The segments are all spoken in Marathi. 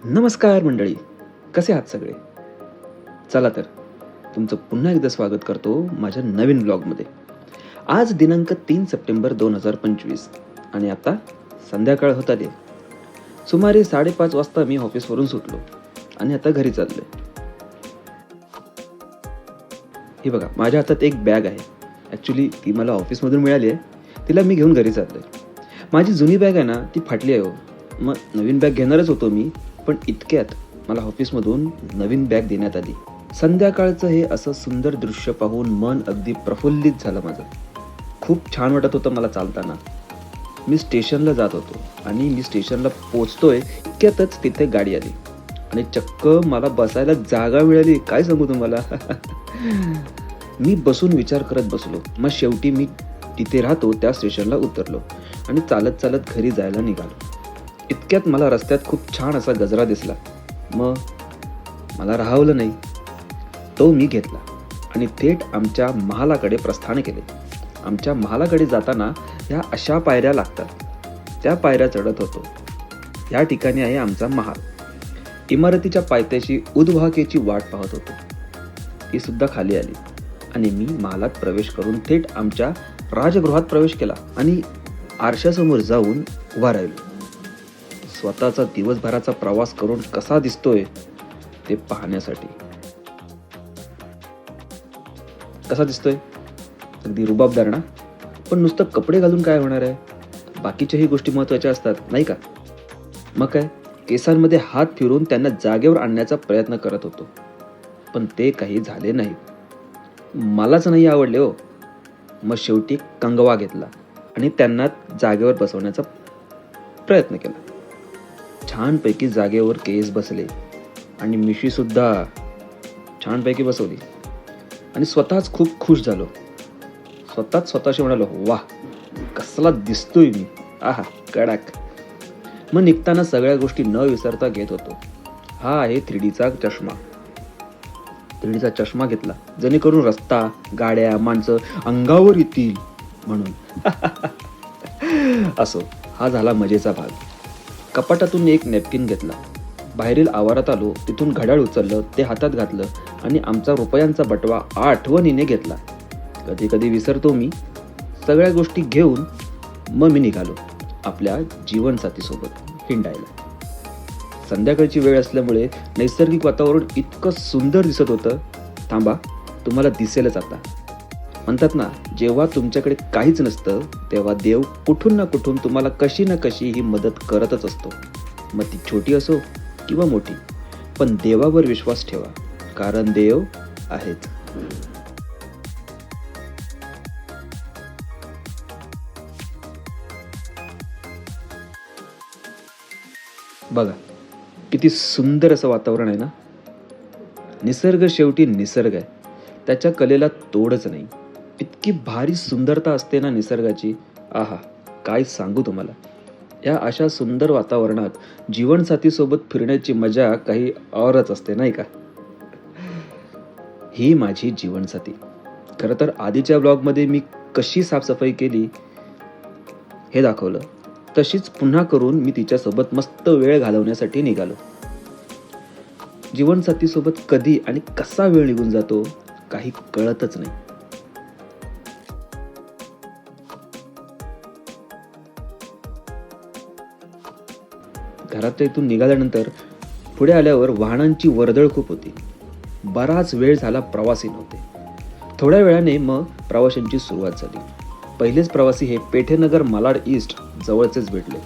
नमस्कार मंडळी, कसे आहात सगळे? चला तर तुमचं पुन्हा एकदा स्वागत करतो माझ्या नवीन ब्लॉगमध्ये. आज दिनांक 3 सप्टेंबर 2025 आणि आता संध्याकाळ होत आली. सुमारे 5:30 वाजता मी ऑफिसवरून सुटलो आणि आता घरी चाललोय. ही बघा, माझ्या हातात एक बॅग आहे. ॲक्च्युली ती मला ऑफिसमधून मिळाली आहे. तिला मी घेऊन घरी चाललोय. माझी जुनी बॅग आहे ना, ती फाटली आहे हो. मग नवीन बॅग घेणारच होतो मी, पण इतक्यात मला ऑफिसमधून नवीन बॅग देण्यात आली. संध्याकाळचं हे असं सुंदर दृश्य पाहून मन अगदी प्रफुल्लित झालं माझं. खूप छान वाटत होतं मला चालताना. मी स्टेशनला जात होतो आणि मी स्टेशनला पोचतोय इतक्यातच तिथे गाडी आली आणि चक्क मला बसायला जागा मिळाली. काय सांगू तुम्हाला. मी बसून विचार करत बसलो. मग शेवटी मी तिथे राहतो त्या स्टेशनला उतरलो आणि चालत चालत घरी जायला निघालो. इतक्यात मला रस्त्यात खूप छान असा गजरा दिसला. मग मला राहवलं नाही, तो मी घेतला आणि थेट आमच्या महालाकडे प्रस्थान केले. आमच्या महालाकडे जाताना ह्या अशा पायऱ्या लागतात, त्या पायऱ्या चढत होतो. या ठिकाणी आहे आमचा महाल. इमारतीच्या पायथ्याशी उद्वाहकेची वाट पाहत होतो. ती सुद्धा खाली आली आणि मी महालात प्रवेश करून थेट आमच्या राजगृहात प्रवेश केला आणि आरशासमोर जाऊन उभा राहिलो. स्वतःचा दिवसभराचा प्रवास करून कसा दिसतोय ते पाहण्यासाठी. कसा दिसतोय? अगदी रुबाबदार ना. पण नुसतं कपडे घालून काय होणार आहे? बाकीच्याही गोष्टी महत्त्वाच्या असतात, नाही का? मग काय, केसांमध्ये हात फिरून त्यांना जागेवर आणण्याचा प्रयत्न करत होतो, पण ते काही झाले नाही. मलाच नाही आवडले हो. मग शेवटी कंगवा घेतला आणि त्यांना जागेवर बसवण्याचा प्रयत्न केला. छानपैकी जागेवर केस बसले आणि मिशी सुद्धा छानपैकी बसवली आणि स्वतःच खूप खुश झालो. स्वतःशी म्हणालो, वाह कसला दिसतोय मी, आहा कडक. मग निघताना सगळ्या गोष्टी न विसरता घेत होतो. हा आहे 3Dचा चष्मा. 3Dचा चष्मा घेतला जेणेकरून रस्ता, गाड्या, माणसं अंगावर येतील म्हणून. असो, हा झाला मजेचा भाग. कपाटातून एक नॅपकिन घेतला. बाहेरील आवारात आलो, तिथून घड्याळ उचललं, ते हातात घातलं आणि आमचा रुपयांचा बटवा आठवणीने घेतला. कधी कधी विसरतो मी. सगळ्या गोष्टी घेऊन मग मी निघालो आपल्या जीवनसाथीसोबत हिंडायला. संध्याकाळची वेळ असल्यामुळे नैसर्गिक वातावरण इतकं सुंदर दिसत होतं. थांबा, तुम्हाला दिसेलच आता. म्हणतात ना, जेव्हा तुमच्याकडे काहीच नसतं तेव्हा देव कुठून ना कुठून तुम्हाला कशी ना कशी ही मदत करतच असतो. मग ती छोटी असो किंवा मोठी, पण देवावर विश्वास ठेवा, कारण देव आहेच. बघा, किती सुंदर असं वातावरण आहे ना. निसर्ग शेवटी निसर्ग आहे, त्याच्या कलेला तोडच नाही. इतकी भारी सुंदरता असते ना निसर्गाची. आहा, काय सांगू तुम्हाला. या अशा सुंदर वातावरणात जीवनसाथीसोबत फिरण्याची मजा काही औरच असते, नाही का? ही माझी जीवनसाथी. खरं तर आधीच्या ब्लॉगमध्ये मी कशी साफसफाई केली हे दाखवलं. तशीच पुन्हा करून मी तिच्यासोबत मस्त वेळ घालवण्यासाठी निघालो. जीवनसाथीसोबत कधी आणि कसा वेळ निघून जातो काही कळतच नाही. घराच्या इथून निघाल्यानंतर पुढे आल्यावर वाहनांची वर्दळ खूप होती. बराच वेळ झाला प्रवासी नव्हते. थोड्या वेळाने मग प्रवाशांची सुरुवात झाली. पहिलेच प्रवासी हे पेठेनगर मालाड ईस्ट जवळचेच भेटले.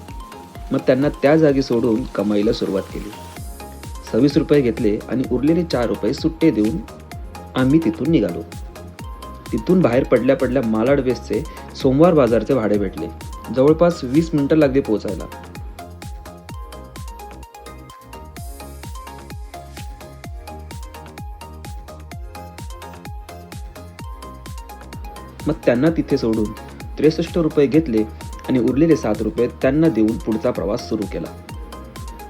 मग त्यांना त्या जागी सोडून कमाईला सुरुवात केली. 26 रुपये घेतले आणि उरलेले 4 रुपये सुट्टे देऊन आम्ही तिथून निघालो. तिथून बाहेर पडल्या पडल्या मालाड वेस्टचे सोमवार बाजारचे भाडे भेटले. जवळपास 20 मिनिटं लागली पोहोचायला. मग त्यांना तिथे सोडून 63 रुपये घेतले आणि उरलेले 7 रुपये त्यांना देऊन पुढचा प्रवास सुरू केला.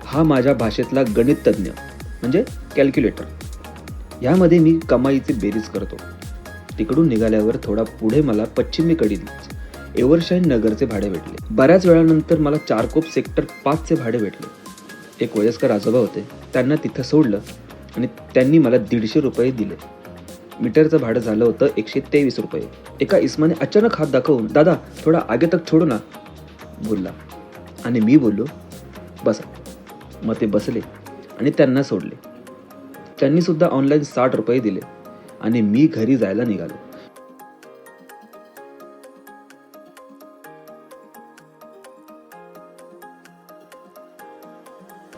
हा माझ्या भाषेतला गणित तज्ज्ञ म्हणजे कॅल्क्युलेटर. यामध्ये मी कमाईची बेरीज करतो. तिकडून निघाल्यावर थोडा पुढे मला पश्चिमेकडील एव्हरशाईन नगरचे भाडे भेटले. बऱ्याच वेळानंतर मला चारकोप सेक्टर 5 चे भाडे भेटले. एक वयस्कर आजोबा होते. त्यांना तिथं सोडलं आणि त्यांनी मला 150 रुपये दिले. मीटरचं भाडं झालं होतं 123 रुपये. एका इसमाने अचानक हात दाखवून, दादा थोडा आगे तक छोडो ना, बोलला. आणि मी बोललो, बसा. मग ते बसले आणि त्यांना सोडले. त्यांनी सुद्धा ऑनलाईन 60 रुपये दिले आणि मी घरी जायला निघालो.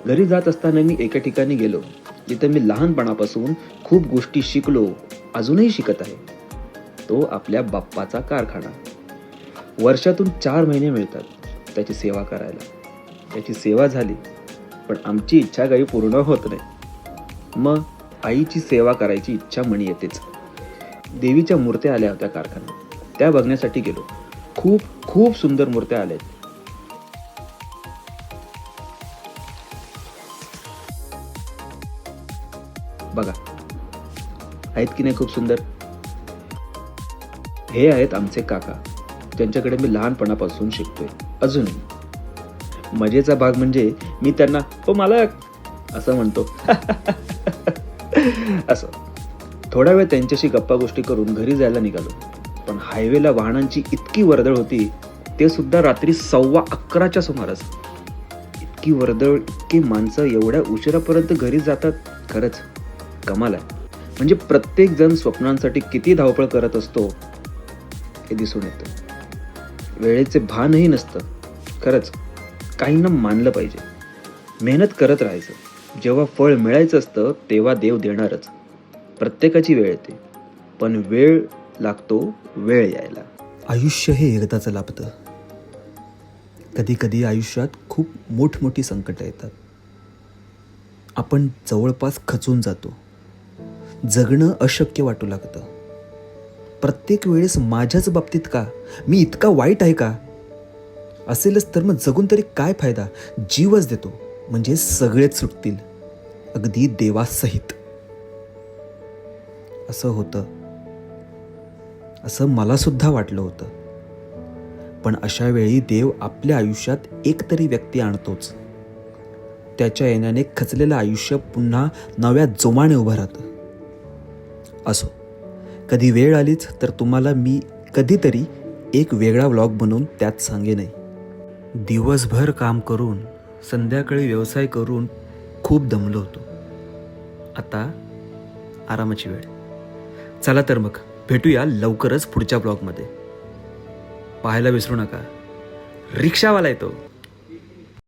घरी जात असताना मी एका ठिकाणी गेलो जिथे मी लहानपणापासून खूप गोष्टी शिकलो, अजूनही शिकत आहे. तो आपल्या बाप्पाचा कारखाना. वर्षातून 4 महिने मिळतात त्याची सेवा करायला. त्याची सेवा झाली, पण आमची इच्छा काही पूर्ण होत नाही. मग आईची सेवा करायची इच्छा मनी येतेच. देवीच्या मूर्त्या आल्या होत्या कारखान्यात, त्या बघण्यासाठी गेलो. खूप खूप सुंदर मूर्त्या आल्या. बघा, आहेत की नाही खूप सुंदर. हे आहेत आमचे काका, ज्यांच्याकडे मी लहानपणापासून शिकतोय अजूनही. मजेचा भाग म्हणजे मी त्यांना ओ मालक असं म्हणतो. असं थोडा वेळ त्यांच्याशी गप्पा गोष्टी करून घरी जायला निघालो. पण हायवेला वाहनांची इतकी वर्दळ होती, ते सुद्धा रात्री 11:15च्या सुमारास. इतकी वर्दळ, इतकी माणसं एवढ्या उशिरापर्यंत घरी जातात, खरंच कमाल आहे. म्हणजे प्रत्येक जण स्वप्नांसाठी किती धावपळ करत असतो हे दिसून येतं. वेळेचे भानही नसतं. खरंच काहींना मानलं पाहिजे. मेहनत करत राहायचं. जेव्हा फळ मिळायचं असतं तेव्हा देव देणारच. प्रत्येकाची वेळ येते, पण वेळ लागतो वेळ यायला. आयुष्य हे एकदाच लाभतं. कधी कधी आयुष्यात खूप मोठमोठी संकटं येतात. आपण जवळपास खचून जातो. जगणं अशक्य वाटू लागतं. प्रत्येक वेळेस माझ्याच बाबतीत का, मी इतका वाईट आहे का? असेलच तर मग जगून तरी काय फायदा? जीवच देतो म्हणजे सगळेच सुटतील, अगदी देवासहित. असं होतं, असं मला सुद्धा वाटलं होतं. पण अशा वेळी देव आपल्या आयुष्यात एक तरी व्यक्ती आणतोच. त्याच्या येण्याने खचलेलं आयुष्य पुन्हा नव्या जोमाने उभं राहतं. असो, कधी वेळ आलीच तर तुम्हाला मी कधीतरी एक वेगळा व्लॉग बनवून त्यात सांगेनही. दिवसभर काम करून संध्याकाळी व्यवसाय करून खूप दमलो होतो. आता आरामाची वेळ. चला तर मग भेटूया लवकरच पुढच्या ब्लॉगमध्ये. पाहायला विसरू नका, रिक्षावाला येतो.